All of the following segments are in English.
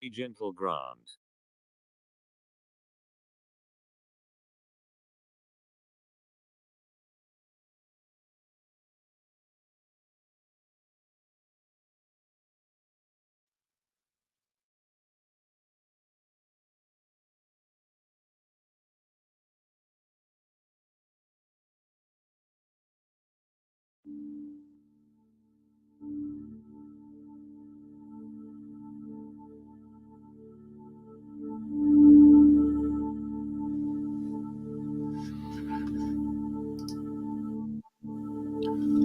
A gentle grant.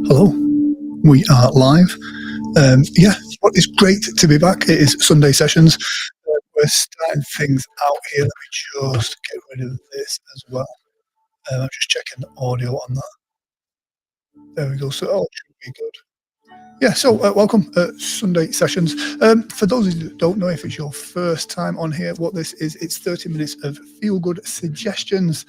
Hello, we are live. It's great to be back. It is Sunday sessions. We're starting things out here. Let me just get rid of this as well. I'm just checking the audio on that. There we go. So, it should be good. Yeah, so welcome Sunday sessions. For those of you that don't know, if it's your first time on here, what this is, it's 30 minutes of feel-good suggestions.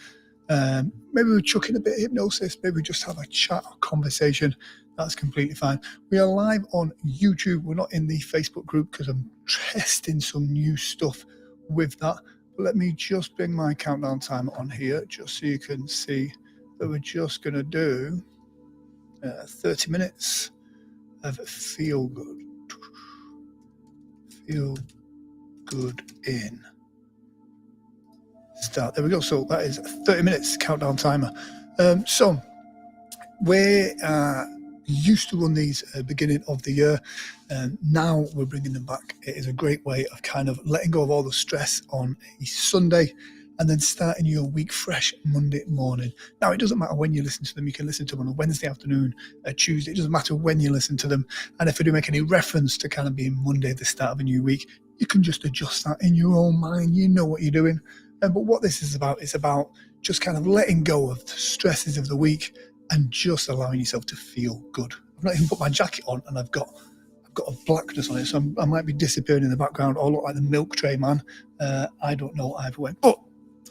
Maybe we chuck in a bit of hypnosis, maybe we just have a chat or conversation. That's completely fine. We are live on YouTube. We're not in the Facebook group because I'm testing some new stuff with that. But let me just bring my countdown timer on here just so you can see that we're just going to do 30 minutes of feel good in start. There we go. So that is 30 minutes countdown timer. So we used to run these at the beginning of the year, and now we're bringing them back. It is a great way of kind of letting go of all the stress on a Sunday and then starting your week fresh Monday morning. Now, it doesn't matter when you listen to them. You can listen to them on a Wednesday afternoon, a Tuesday. It doesn't matter when you listen to them. And if I do make any reference to kind of being Monday, the start of a new week, you can just adjust that in your own mind. You know what you're doing. But what this is about just kind of letting go of the stresses of the week and just allowing yourself to feel good. I've not even put my jacket on, and I've got a blackness on it, so I might be disappearing in the background or look like the milk tray man. I don't know either way. But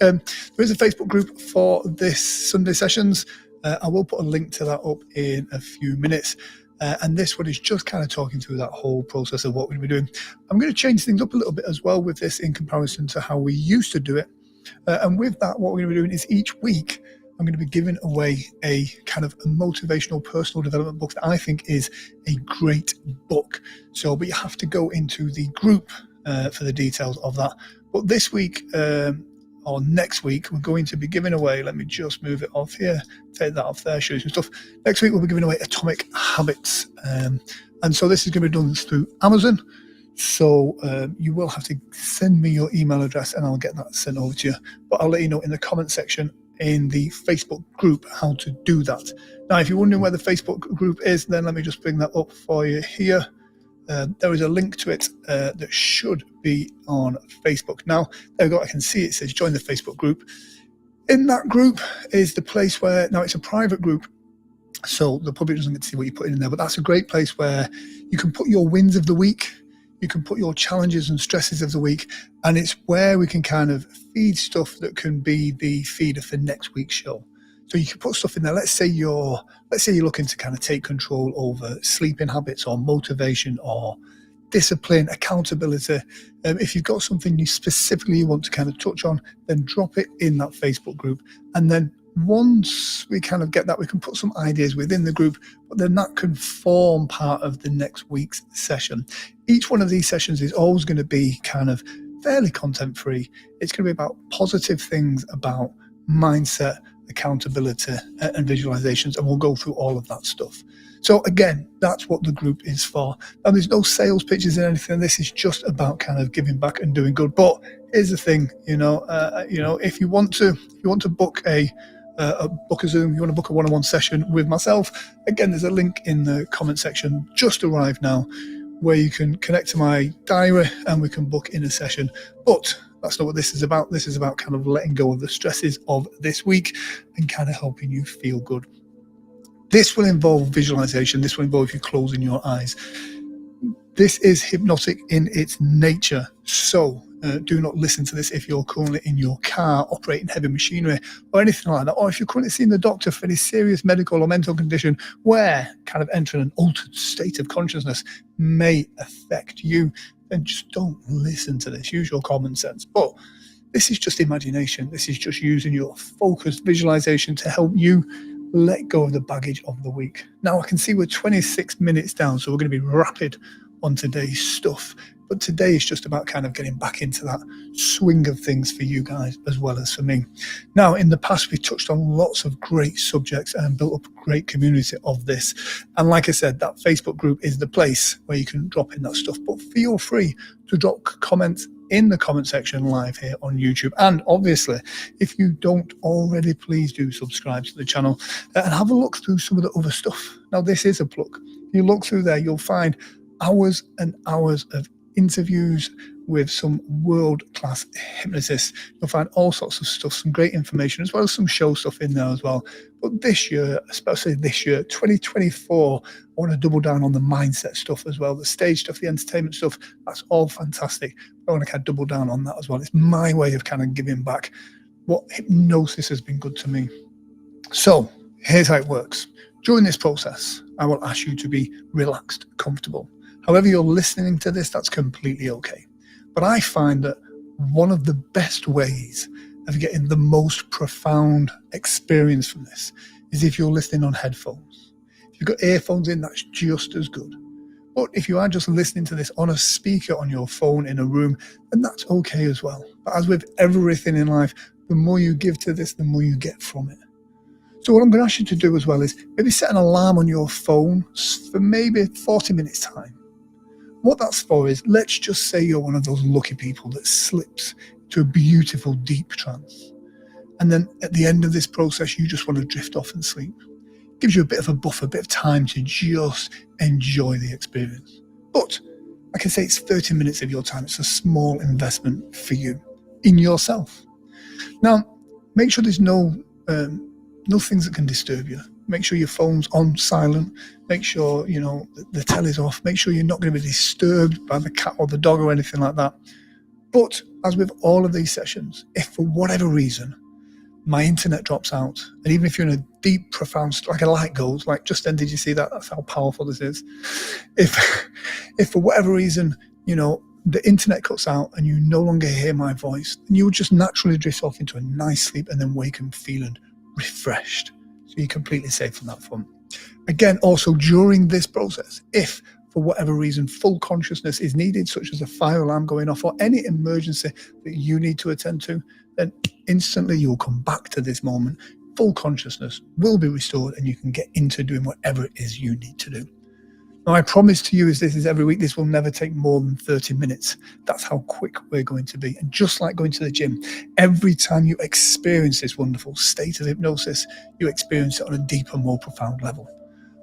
there is a Facebook group for this Sunday sessions. I will put a link to that up in a few minutes. And this one is just kind of talking through that whole process of what we're going to be doing. I'm going to change things up a little bit as well with this in comparison to how we used to do it. And with that, what we're going to be doing is each week, I'm going to be giving away a kind of a motivational personal development book that I think is a great book. So, but you have to go into the group for the details of that. But this week or next week, we're going to be giving away, let me just move it off here, take that off there, show you some stuff. Next week, we'll be giving away Atomic Habits. And so this is going to be done through Amazon. So you will have to send me your email address and I'll get that sent over to you. But I'll let you know in the comment section in the Facebook group how to do that. Now, if you're wondering where the Facebook group is, then let me just bring that up for you here. There is a link to it that should be on Facebook. Now, there we go. I can see it says join the Facebook group. In that group is the place where, now it's a private group, so the public doesn't get to see what you put in there, but that's a great place where you can put your wins of the week. You can put your challenges and stresses of the week, and it's where we can kind of feed stuff that can be the feeder for next week's show. So you can put stuff in there. Let's say you're looking to kind of take control over sleeping habits or motivation or discipline, accountability. If you've got something you specifically want to kind of touch on, then drop it in that Facebook group. And then once we kind of get that, we can put some ideas within the group, but then that can form part of the next week's session. Each one of these sessions is always going to be kind of fairly content free. It's going to be about positive things about mindset, accountability, and visualizations, and we'll go through all of that stuff. So again, that's what the group is for. And there's no sales pitches in anything. This is just about kind of giving back and doing good. But here's the thing, if you want to book a Zoom, you want to book a one-on-one session with myself, again, there's a link in the comment section, just arrived now, where you can connect to my diary and we can book in a session. But that's not what this is about. This is about kind of letting go of the stresses of this week and kind of helping you feel good. This will involve visualization. This will involve you closing your eyes. This is hypnotic in its nature. So do not listen to this if you're currently in your car operating heavy machinery or anything like that, or if you're currently seeing the doctor for any serious medical or mental condition where kind of entering an altered state of consciousness may affect you. then just don't listen to this. Use your common sense. But this is just imagination. This is just using your focused visualization to help you let go of the baggage of the week. Now, I can see we're 26 minutes down, so we're going to be rapid on today's stuff. But today is just about kind of getting back into that swing of things for you guys as well as for me. Now, in the past, we touched on lots of great subjects and built up a great community of this. And like I said, that Facebook group is the place where you can drop in that stuff. But feel free to drop comments in the comment section live here on YouTube. And obviously, if you don't already, please do subscribe to the channel and have a look through some of the other stuff. Now, this is a plug. You look through there, you'll find hours and hours of interviews with some world-class hypnotists. You'll find all sorts of stuff, some great information, as well as some show stuff in there as well. But this year, especially this year, 2024, I want to double down on the mindset stuff as well, the stage stuff, the entertainment stuff. That's all fantastic. I want to kind of double down on that as well. It's my way of kind of giving back what hypnosis has been good to me. So here's how it works. During this process, I will ask you to be relaxed, comfortable. However you're listening to this, that's completely okay. But I find that one of the best ways of getting the most profound experience from this is if you're listening on headphones. If you've got earphones in, that's just as good. But if you are just listening to this on a speaker on your phone in a room, then that's okay as well. But as with everything in life, the more you give to this, the more you get from it. So what I'm going to ask you to do as well is maybe set an alarm on your phone for maybe 40 minutes time. What that's for is, let's just say you're one of those lucky people that slips to a beautiful deep trance. And then at the end of this process, you just want to drift off and sleep. Gives you a bit of a buffer, a bit of time to just enjoy the experience. But like I say, it's 30 minutes of your time. It's a small investment for you in yourself. Now, make sure there's no things that can disturb you. Make sure your phone's on silent. Make sure, the telly's off. Make sure you're not going to be disturbed by the cat or the dog or anything like that. But as with all of these sessions, if for whatever reason my internet drops out, and even if you're in a deep, profound, like a light goes, like just then, did you see that? That's how powerful this is. If for whatever reason, the internet cuts out and you no longer hear my voice, then you will just naturally drift off into a nice sleep and then wake up feeling refreshed. So you're completely safe from that front. Again, also during this process, if for whatever reason full consciousness is needed, such as a fire alarm going off or any emergency that you need to attend to, then instantly you'll come back to this moment. Full consciousness will be restored and you can get into doing whatever it is you need to do. Now, I promise to you, as this is every week, this will never take more than 30 minutes. That's how quick we're going to be. And just like going to the gym, every time you experience this wonderful state of hypnosis, you experience it on a deeper, more profound level.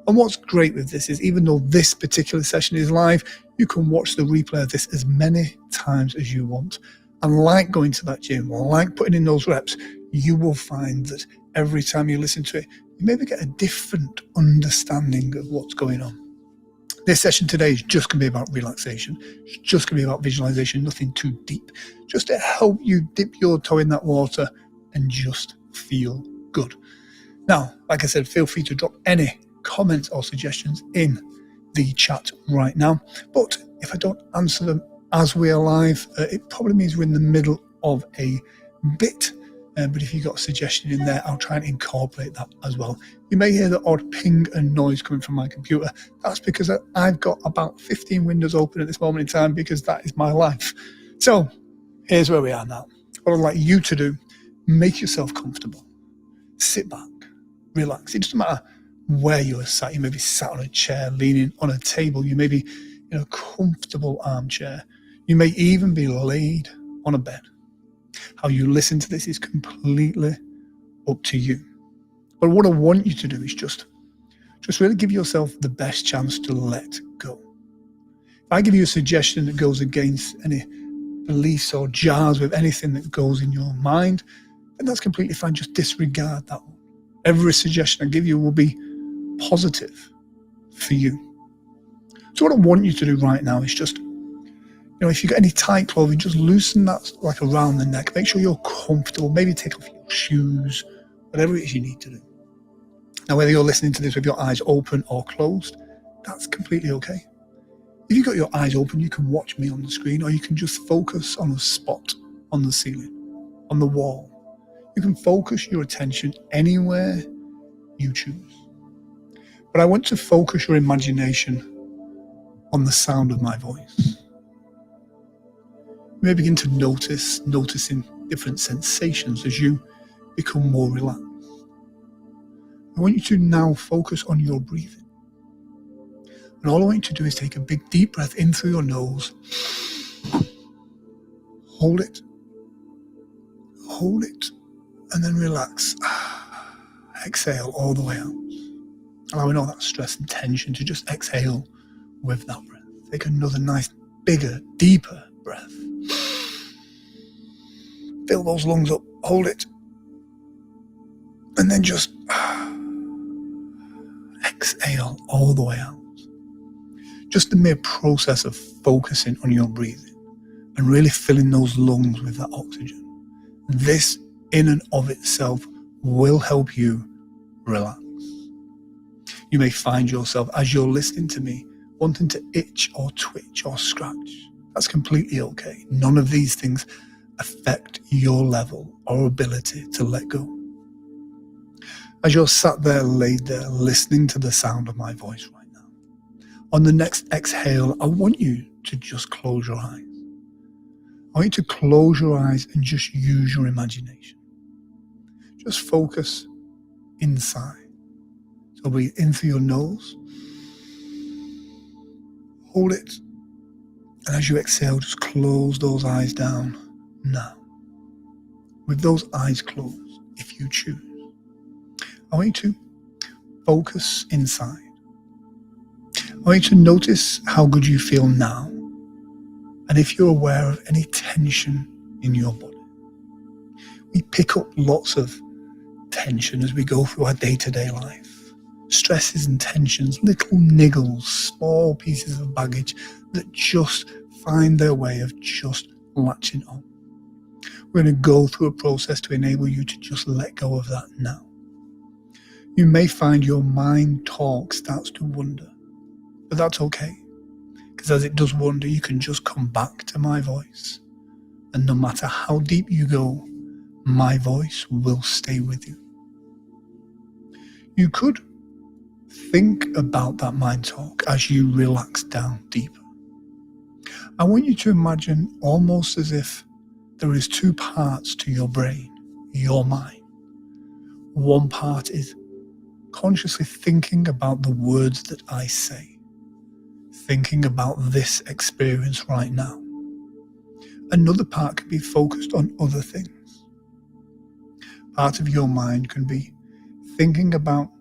And what's great with this is, even though this particular session is live, you can watch the replay of this as many times as you want. And like going to that gym, or like putting in those reps, you will find that every time you listen to it, you maybe get a different understanding of what's going on. This session today is just going to be about relaxation. It's just going to be about visualization, nothing too deep. Just to help you dip your toe in that water and just feel good. Now, like I said, feel free to drop any comments or suggestions in the chat right now. But if I don't answer them as we are live, it probably means we're in the middle of a bit. But if you've got a suggestion in there, I'll try and incorporate that as well. You may hear the odd ping and noise coming from my computer. That's because I've got about 15 windows open at this moment in time, because that is my life. So here's where we are now. What I'd like you to do, make yourself comfortable. Sit back, relax. It doesn't matter where you are sat. You may be sat on a chair, leaning on a table. You may be in a comfortable armchair. You may even be laid on a bed. How you listen to this is completely up to you. But what I want you to do is just really give yourself the best chance to let go. If I give you a suggestion that goes against any beliefs or jars with anything that goes in your mind, then that's completely fine. Just disregard that one. Every suggestion I give you will be positive for you. So what I want you to do right now is just, if you've got any tight clothing, just loosen that like around the neck. Make sure you're comfortable. Maybe take off your shoes, whatever it is you need to do. Now, whether you're listening to this with your eyes open or closed, that's completely okay. If you've got your eyes open, you can watch me on the screen, or you can just focus on a spot on the ceiling, on the wall. You can focus your attention anywhere you choose. But I want to focus your imagination on the sound of my voice. You may begin to noticing different sensations as you become more relaxed. I want you to now focus on your breathing. And all I want you to do is take a big deep breath in through your nose. Hold it, and then relax. Exhale all the way out. Allowing all that stress and tension to just exhale with that breath. Take another nice, bigger, deeper breath. Fill those lungs up, hold it, and then just exhale all the way out. Just the mere process of focusing on your breathing and really filling those lungs with that oxygen. This in and of itself will help you relax. You may find yourself, as you're listening to me, wanting to itch or twitch or scratch. That's completely okay. None of these things affect your level or ability to let go. As you're sat there, laid there, listening to the sound of my voice right now, on the next exhale, I want you to just close your eyes. I want you to close your eyes and just use your imagination. Just focus inside. So breathe in through your nose. Hold it. And as you exhale, just close those eyes down now. With those eyes closed, if you choose, I want you to focus inside. I want you to notice how good you feel now. And if you're aware of any tension in your body. We pick up lots of tension as we go through our day-to-day life. Stresses and tensions, little niggles, small pieces of baggage that just find their way of just latching on. We're going to go through a process to enable you to just let go of that now. You may find your mind talk starts to wander, but that's okay. Because as it does wander, you can just come back to my voice. And no matter how deep you go, my voice will stay with you. You could think about that mind talk as you relax down deeper. I want you to imagine almost as if there is two parts to your brain, your mind. One part is consciously thinking about the words that I say, thinking about this experience right now. Another part can be focused on other things. Part of your mind can be thinking about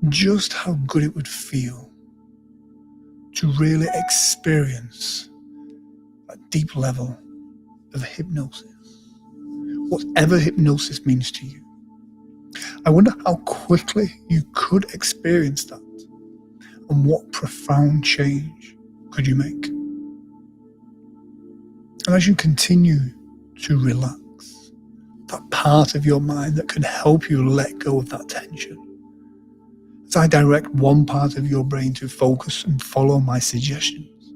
just how good it would feel to really experience a deep level of hypnosis. Whatever hypnosis means to you. I wonder how quickly you could experience that and what profound change could you make. And as you continue to relax, that part of your mind that can help you let go of that tension, as I direct one part of your brain to focus and follow my suggestions,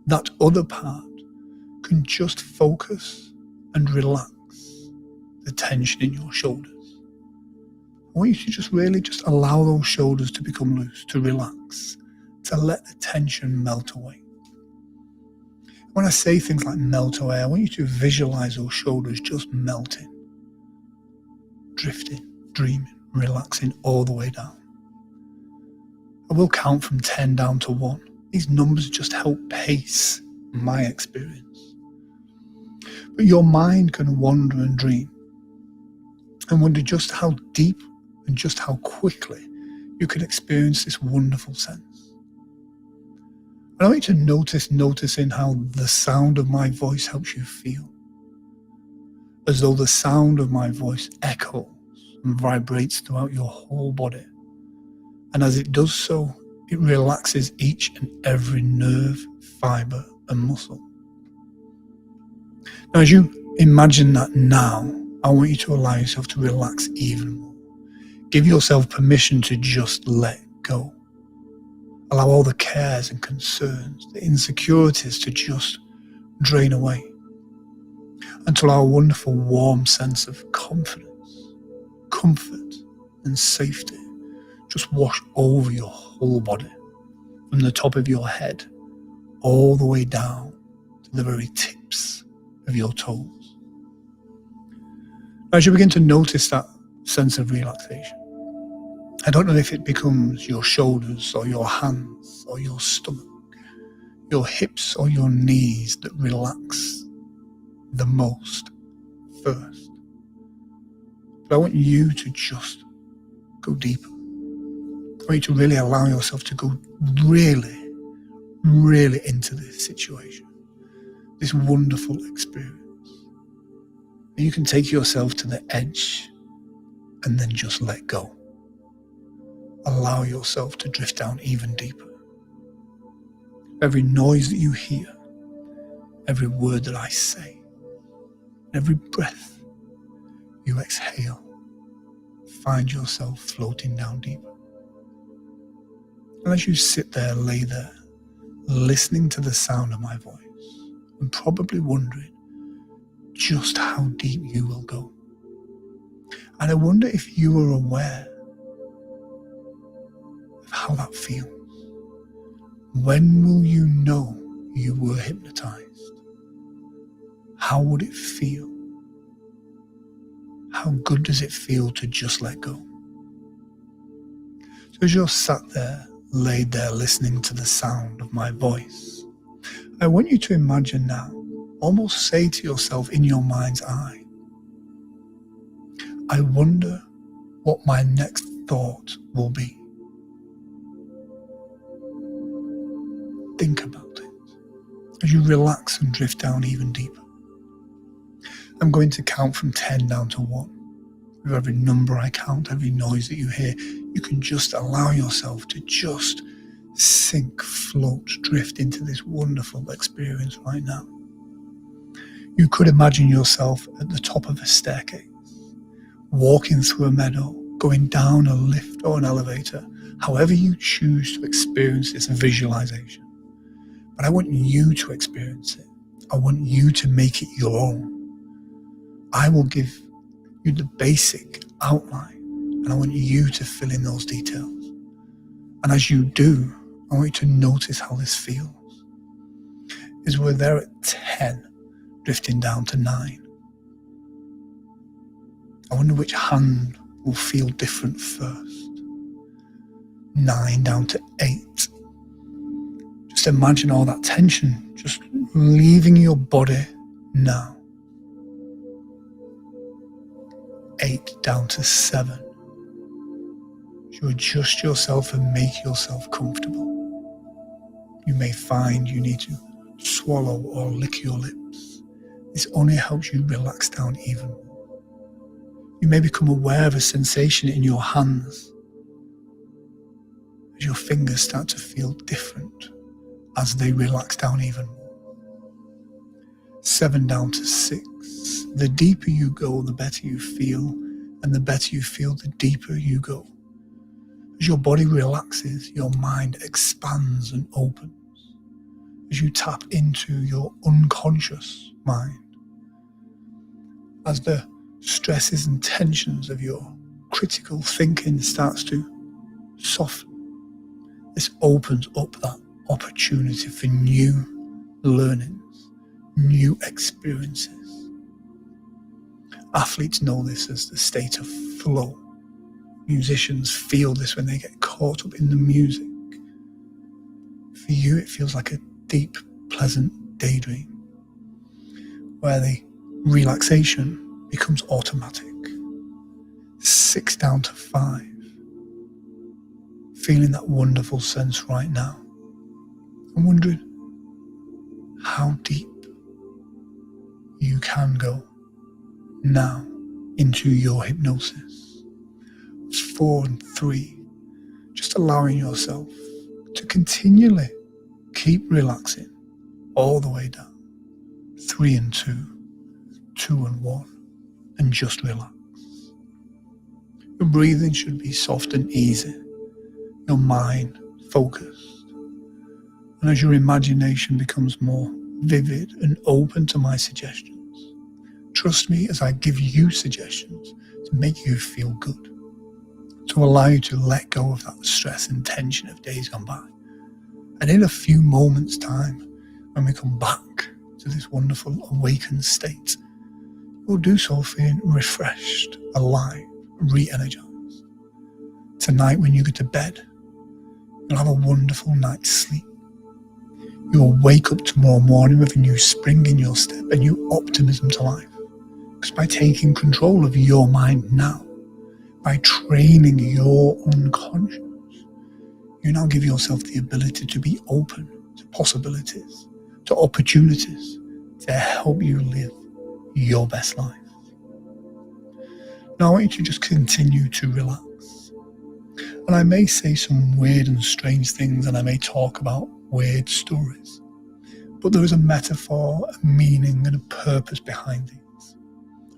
that other part can just focus and relax the tension in your shoulders. I want you to just really just allow those shoulders to become loose, to relax, to let the tension melt away. When I say things like melt away, I want you to visualize those shoulders just melting, drifting, dreaming, relaxing all the way down. I will count from 10 down to 1. These numbers just help pace my experience. But your mind can wander and dream and wonder just how deep and just how quickly you can experience this wonderful sense. I want you to noticing how the sound of my voice helps you feel. As though the sound of my voice echoes and vibrates throughout your whole body. And as it does so, it relaxes each and every nerve, fiber, and muscle. Now, as you imagine that now, I want you to allow yourself to relax even more. Give yourself permission to just let go. Allow all the cares and concerns, the insecurities to just drain away until our wonderful warm sense of confidence, comfort and safety just wash over your whole body, from the top of your head all the way down to the very tips of your toes. As you begin to notice that sense of relaxation, I don't know if it becomes your shoulders or your hands or your stomach, your hips or your knees that relax the most first. But I want you to just go deeper. I want you to really allow yourself to go really, really into this situation, this wonderful experience. And you can take yourself to the edge and then just let go. Allow yourself to drift down even deeper. Every noise that you hear, every word that I say, every breath you exhale, find yourself floating down deeper. And as you sit there, lay there, listening to the sound of my voice, and probably wondering just how deep you will go. And I wonder if you are aware of how that feels. When will you know you were hypnotized? How would it feel? How good does it feel to just let go? So as you're sat there, laid there, listening to the sound of my voice, I want you to imagine now, almost say to yourself in your mind's eye, I wonder what my next thought will be. Think about it as you relax and drift down even deeper. I'm going to count from 10 down to 1. With every number I count, every noise that you hear, you can just allow yourself to just sink, float, drift into this wonderful experience right now. You could imagine yourself at the top of a staircase, walking through a meadow, going down a lift or an elevator, however you choose to experience this visualization. But I want you to experience it. I want you to make it your own. I will give you the basic outline, and I want you to fill in those details. And as you do, I want you to notice how this feels. As we're there at 10, drifting down to 9. I wonder which hand will feel different first. 9 down to 8. Just imagine all that tension just leaving your body now. 8 down to 7. You adjust yourself and make yourself comfortable. You may find you need to swallow or lick your lips. This only helps you relax down even more. You may become aware of a sensation in your hands as your fingers start to feel different as they relax down even more. 7 down to 6. The deeper you go, the better you feel, and the better you feel, the deeper you go. As your body relaxes, your mind expands and opens. As you tap into your unconscious mind, as the stresses and tensions of your critical thinking starts to soften, this opens up that opportunity for new learnings, new experiences. Athletes know this as the state of flow. Musicians feel this when they get caught up in the music. For you, it feels like a deep, pleasant daydream where the relaxation becomes automatic. 6 down to 5. Feeling that wonderful sense right now. I'm wondering how deep you can go now into your hypnosis. 4 and 3. Just allowing yourself to continually keep relaxing all the way down. 3 and 2. 2 and 1. And just relax. Your breathing should be soft and easy. Your mind focused. And as your imagination becomes more vivid and open to my suggestions, trust me as I give you suggestions to make you feel good, to allow you to let go of that stress and tension of days gone by. And in a few moments' time, when we come back to this wonderful awakened state, we'll do so feeling refreshed, alive, re-energized. Tonight when you go to bed, you'll have a wonderful night's sleep. You'll wake up tomorrow morning with a new spring in your step, a new optimism to life. Because by taking control of your mind now, by training your unconscious, you now give yourself the ability to be open to possibilities, to opportunities to help you live your best life. Now I want you to just continue to relax. And I may say some weird and strange things, and I may talk about weird stories, but there is a metaphor, a meaning, and a purpose behind these.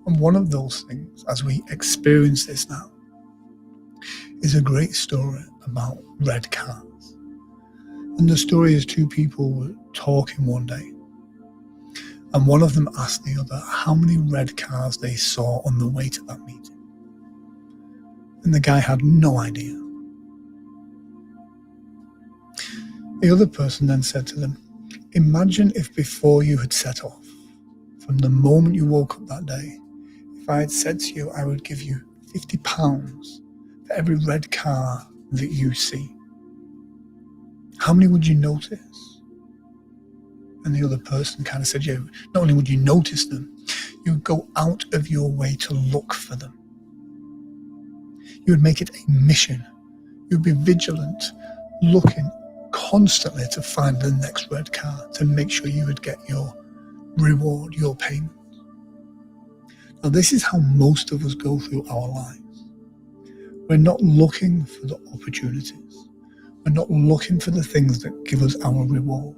And one of those things, as we experience this now, is a great story about red cars. And the story is two people were talking one day, and one of them asked the other how many red cars they saw on the way to that meeting. And the guy had no idea. The other person then said to them, imagine if before you had set off, from the moment you woke up that day, if I had said to you I would give you £50 for every red car that you see, how many would you notice? And the other person kind of said, yeah, not only would you notice them, you would go out of your way to look for them. You would make it a mission. You would be vigilant, looking constantly to find the next red car, to make sure you would get your reward, your payment. Now this is how most of us go through our lives. We're not looking for the opportunities. We're not looking for the things that give us our reward.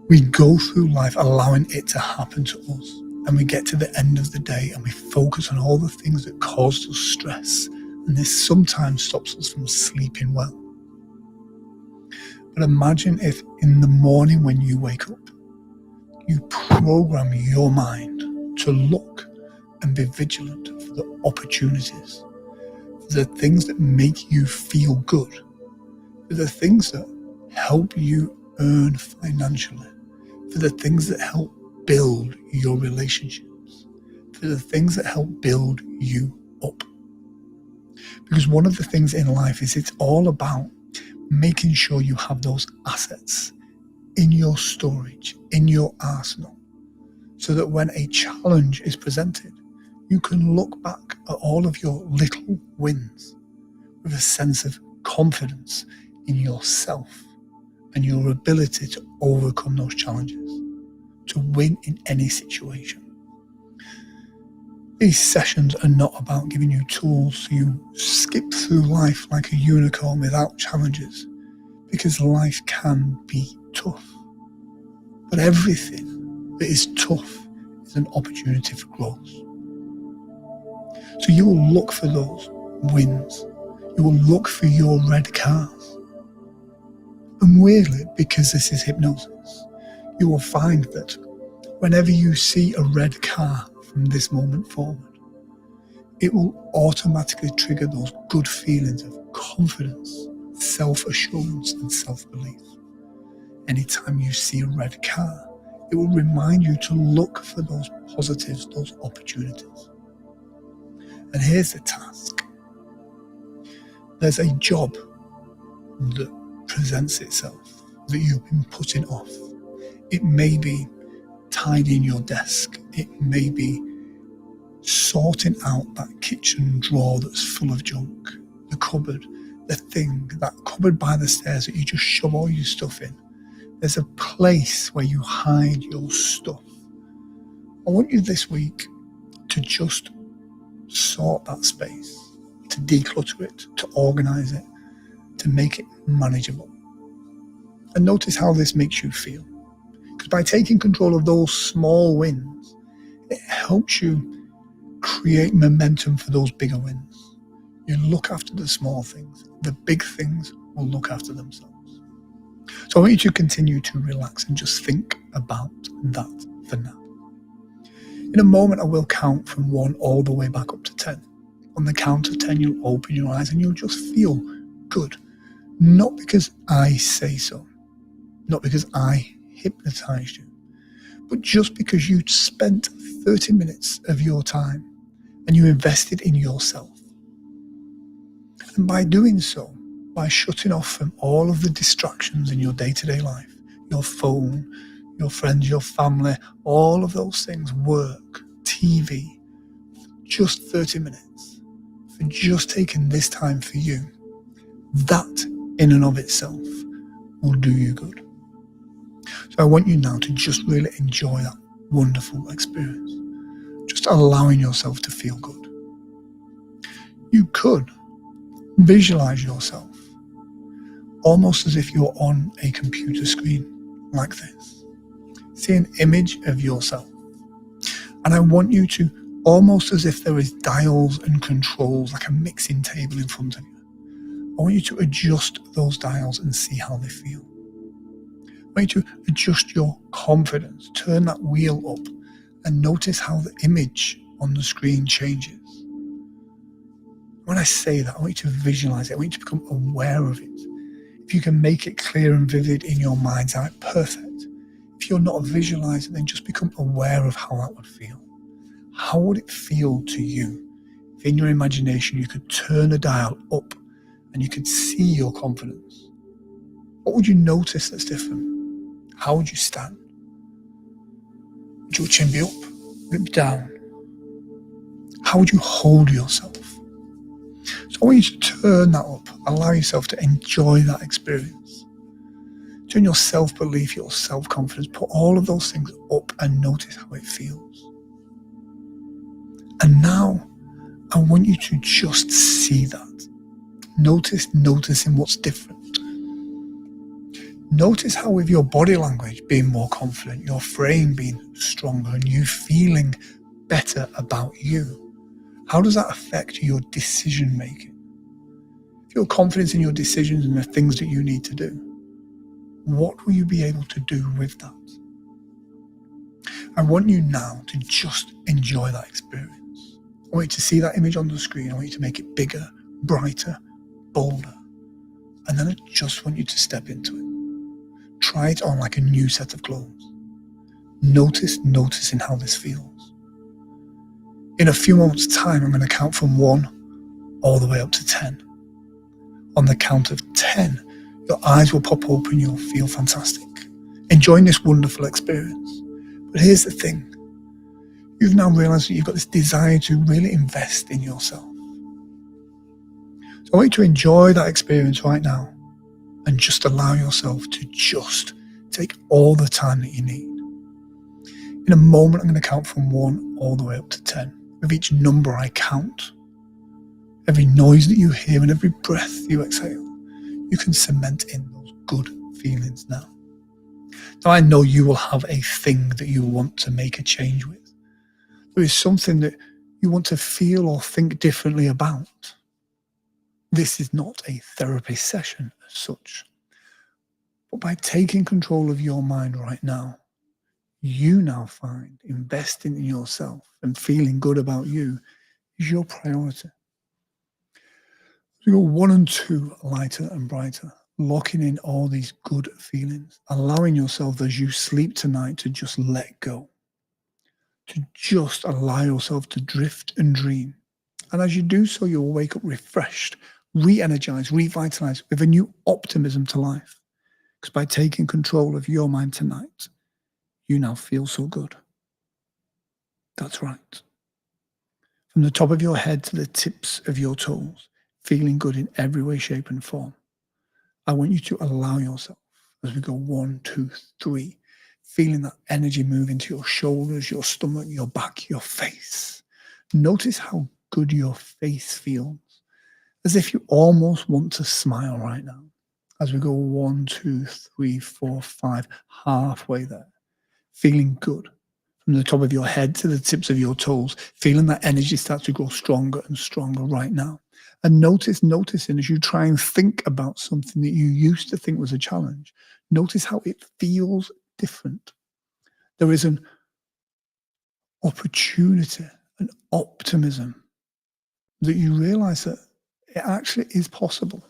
We go through life allowing it to happen to us, and we get to the end of the day and we focus on all the things that caused us stress, and this sometimes stops us from sleeping well. But imagine if in the morning when you wake up, you program your mind to look and be vigilant for the opportunities, for the things that make you feel good, for the things that help you earn financially, for the things that help build your relationships, for the things that help build you up. Because one of the things in life is it's all about making sure you have those assets in your storage, in your arsenal, so that when a challenge is presented, you can look back at all of your little wins with a sense of confidence in yourself and your ability to overcome those challenges, to win in any situation. These sessions are not about giving you tools so you skip through life like a unicorn without challenges, because life can be tough. But everything that is tough is an opportunity for growth. So you will look for those wins. You will look for your red cars. And weirdly, because this is hypnosis, you will find that whenever you see a red car from this moment forward, it will automatically trigger those good feelings of confidence, self-assurance, and self-belief. Anytime you see a red car, it will remind you to look for those positives, those opportunities. And here's the task. There's a job that presents itself that you've been putting off. It may be tidying your desk. It may be sorting out that kitchen drawer that's full of junk, the cupboard, the thing, that cupboard by the stairs that you just shove all your stuff in. There's a place where you hide your stuff. I want you this week to just sort that space, to declutter it, to organize it, to make it manageable. And notice how this makes you feel. Because by taking control of those small wins, it helps you create momentum for those bigger wins. You look after the small things. The big things will look after themselves. So I want you to continue to relax and just think about that for now. In a moment, I will count from 1 all the way back up to 10. On the count of 10, you'll open your eyes and you'll just feel good. Not because I say so, not because I hypnotized you, but just because you spent 30 minutes of your time and you invested in yourself. And by doing so, by shutting off from all of the distractions in your day-to-day life, your phone, your friends, your family, all of those things, work, TV, just 30 minutes, for just taking this time for you, that in and of itself will do you good. So I want you now to just really enjoy that wonderful experience, just allowing yourself to feel good. You could visualize yourself almost as if you're on a computer screen like this. See an image of yourself. And I want you to, almost as if there is dials and controls, like a mixing table in front of you, I want you to adjust those dials and see how they feel. I want you to adjust your confidence, turn that wheel up and notice how the image on the screen changes. When I say that, I want you to visualize it. I want you to become aware of it. If you can make it clear and vivid in your mind's eye, perfect. If you're not visualizing, then just become aware of how that would feel. How would it feel to you if in your imagination you could turn a dial up and you could see your confidence? What would you notice that's different? How would you stand? Would your chin be up? Would it be down? How would you hold yourself? So I want you to turn that up. Allow yourself to enjoy that experience. Turn your self-belief, your self-confidence, put all of those things up and notice how it feels. And now I want you to just see that. Noticing what's different. Notice how with your body language being more confident, your frame being stronger and you feeling better about you, how does that affect your decision making? If your confidence in your decisions and the things that you need to do, what will you be able to do with that? I want you now to just enjoy that experience. I want you to see that image on the screen. I want you to make it bigger, brighter, bolder. And then I just want you to step into it. Try it on like a new set of clothes. Noticing how this feels. In a few moments' time, I'm going to count from 1 all the way up to 10. On the count of 10, your eyes will pop open, you'll feel fantastic, enjoying this wonderful experience. But here's the thing. You've now realized that you've got this desire to really invest in yourself. So I want you to enjoy that experience right now and just allow yourself to just take all the time that you need. In a moment, I'm going to count from 1 all the way up to 10. With each number I count, every noise that you hear and every breath you exhale, you can cement in those good feelings now. Now I know you will have a thing that you want to make a change with. There is something that you want to feel or think differently about. This is not a therapy session as such. But by taking control of your mind right now, you now find investing in yourself and feeling good about you is your priority. So you go 1 and 2, lighter and brighter, locking in all these good feelings, allowing yourself as you sleep tonight to just let go, to just allow yourself to drift and dream. And as you do so, you'll wake up refreshed, re-energized, revitalized with a new optimism to life. Because by taking control of your mind tonight, you now feel so good. That's right. From the top of your head to the tips of your toes, feeling good in every way, shape, and form. I want you to allow yourself, as we go 1, 2, 3, feeling that energy move into your shoulders, your stomach, your back, your face. Notice how good your face feels, as if you almost want to smile right now. As we go 1, 2, 3, 4, 5, halfway there, feeling good. From the top of your head to the tips of your toes, feeling that energy start to grow stronger and stronger right now. And noticing as you try and think about something that you used to think was a challenge, notice how it feels different. There is an opportunity, an optimism that you realize that it actually is possible.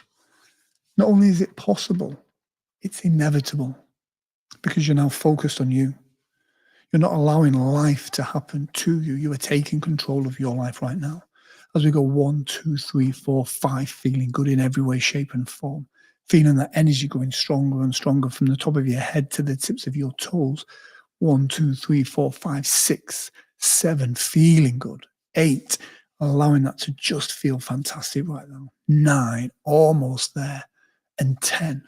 Not only is it possible, it's inevitable because you're now focused on you. You're not allowing life to happen to you. You are taking control of your life right now. As we go 1, 2, 3, 4, 5, feeling good in every way, shape, and form, feeling that energy going stronger and stronger from the top of your head to the tips of your toes. 1, 2, 3, 4, 5, 6, 7, feeling good. 8, allowing that to just feel fantastic right now. 9, almost there. And 10,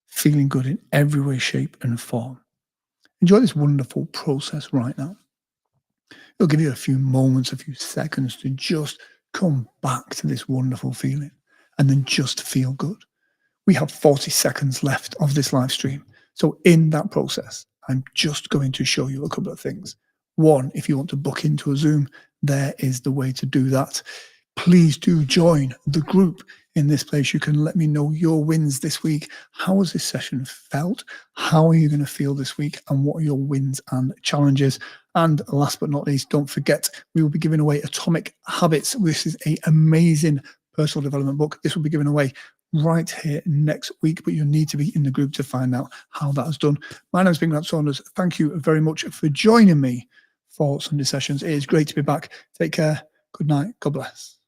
feeling good in every way, shape, and form. Enjoy this wonderful process right now. It'll give you a few moments, a few seconds to just come back to this wonderful feeling and then just feel good. We have 40 seconds left of this live stream. So in that process, I'm just going to show you a couple of things. One, if you want to book into a Zoom, there is the way to do that. Please do join the group in this place. You can let me know your wins this week. How has this session felt? How are you going to feel this week? And what are your wins and challenges? And last but not least, don't forget, we will be giving away Atomic Habits. This is an amazing personal development book. This will be given away right here next week, but you need to be in the group to find out how that is done. My name is Grant Saunders. Thank you very much for joining me for Sunday Sessions. It is great to be back. Take care. Good night. God bless.